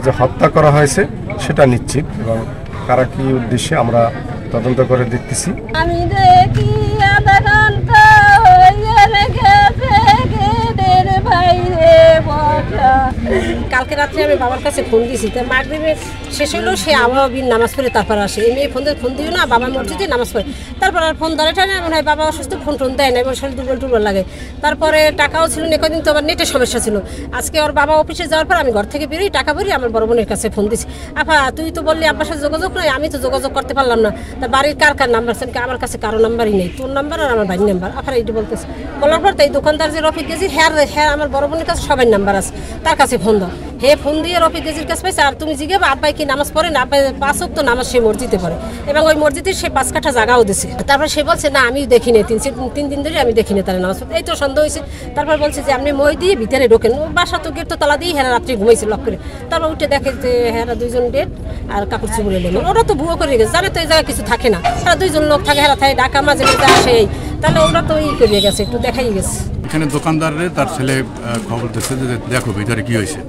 যে হত্যা করা হয়েছে সেটা নিশ্চিত এবং কারা কি উদ্দেশ্যে আমরা তদন্ত করে দেখতেছি। আমি দেখি কালকে রাত্রে আমি বাবার কাছে ফোন দিয়েছি, তাই মাগরিবে শেষ হলো, সে আওয়াবির নামাজ পড়ে তারপর আসে। এমনি ফোন দিও না, বাবা মসজিদে নামাজ পড়ে, তারপর আর ফোন ধরে টানে, মনে হয় বাবা অসুস্থ, ফোন দেয় না, এবং শরীর দুর্বল লাগে। তারপরে টাকাও ছিল না, কদিন তো আবার নেটের সমস্যা ছিল। আজকে ওর বাবা অফিসে যাওয়ার পর আমি ঘর থেকে বেরোই, টাকা ভরি, আমার বড় বোনের কাছে ফোন দিছি, আপা তুই তো বললি আব্বার সাথে যোগাযোগ নয়, আমি তো যোগাযোগ করতে পারলাম না, তা বাড়ির কার নাম্বার আছে? আমার কাছে কারো নাম্বারই নেই, তোর নাম্বার আর আমার বাড়ির নাম্বার। আফার এইটা বলতেছে, বলার পর তাই দোকানদার যে রফিক গেজির হ্যাঁ আমার বড় বোনের কাছে সবাই নাম্বার আছে, তার কাছে ফোন দাও। হে ফোন দিয়ে রফিক গেজির কাছে পাইছে, আর তুমি জিজ্ঞাসা আব্বাই কি নামাজ পড়ে না? আব্বাই 5 ওয়াক্ত নামাজ সে মসজিদে পড়ে, এবং ওই মসজিদে সে 5 কাঠা জায়গাও দিছে। তারপর সে বলছে না আমি দেখিনি, 3 দিন ধরে আমি দেখিনি তার নামাজ পড়তে। এই তো সন্দেহ হয়েছে। তারপর বলছে যে আপনি মই দিয়ে ভিতরে ঢোকেন, বাসা তো গেট তো তালা দিয়ে হেরা রাত্রি ঘুমাইছে লক করে। তারপর উঠে দেখে যে হেরা 2জন ডেট আর কাপড় চুপড়ে এলেন। ওরা তো ভুয়ো করে গেছে, জানে তো এই জায়গায় কিছু থাকে না, তারা 2জন লোক থাকে, হেরা থাকে ঢাকা মাঝে মাঝে আসে, তাহলে ওরা তো করে গেছে, একটু দেখাই গেছে। এখানে দোকানদারের তার ছেলে খবর দিচ্ছে যে দেখো ভিতরে কি হয়েছে।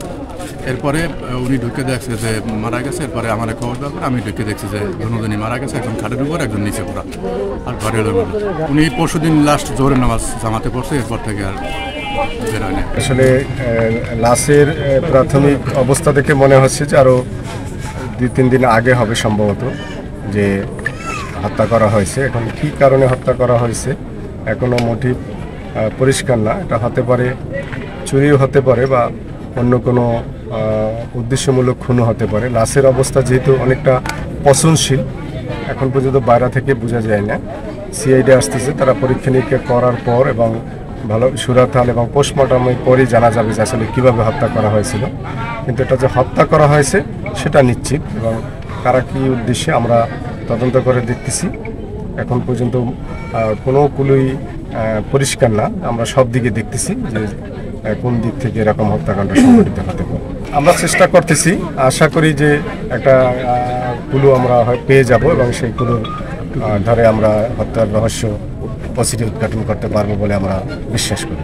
এরপরে উনি ঢুকে দেখছে যে মারা গেছে। এরপরে আমার খবর দেওয়ার পর আমি ঢুকে দেখছি যে দুজনই মারা গেছে, একজন খাটের উপর, একজন নিচে পড়া, আর ঘরে এলো। উনি পরশুদিন লাস্ট জোহরের নামাজ জামাতে পড়ছে, এরপর থেকে আর বের হয় না। আসলে লাশের প্রাথমিক অবস্থা দেখে মনে হচ্ছে যে আরও 2-3 দিন আগে হবে সম্ভবত যে হত্যা করা হয়েছে। এখন কী কারণে হত্যা করা হয়েছে এখনও মোটিভ পরিষ্কার না। এটা হতে পারে চুরিও হতে পারে বা অন্য কোনো উদ্দেশ্যমূলক খুনও হতে পারে। লাশের অবস্থা যেহেতু অনেকটা পচনশীল, এখন পর্যন্ত বাইরে থেকে বোঝা যায় না। সিআইডি আসতেছে, তারা পরীক্ষা নিরীক্ষা করার পর এবং ভালো সুরাতাল এবং পোস্টমর্টমের পরই জানা যাবে যে আসলে কীভাবে হত্যা করা হয়েছিল। কিন্তু এটা যে হত্যা করা হয়েছে সেটা নিশ্চিত এবং কারা কী উদ্দেশ্যে আমরা তদন্ত করে দেখতেছি। এখন পর্যন্ত কোনো কুলই পরিষ্কার না, আমরা সব দিকে দেখতেছি যে কোন দিক থেকে এরকম হত্যাকাণ্ড সংঘটিত হতে পারে। আমরা চেষ্টা করতেছি, আশা করি যে একটা কুলু আমরা পেয়ে যাব এবং সেই কুলুর ধরে আমরা হত্যার রহস্য পজিটিভ উদ্ঘাটন করতে পারবো বলে আমরা বিশ্বাস করি।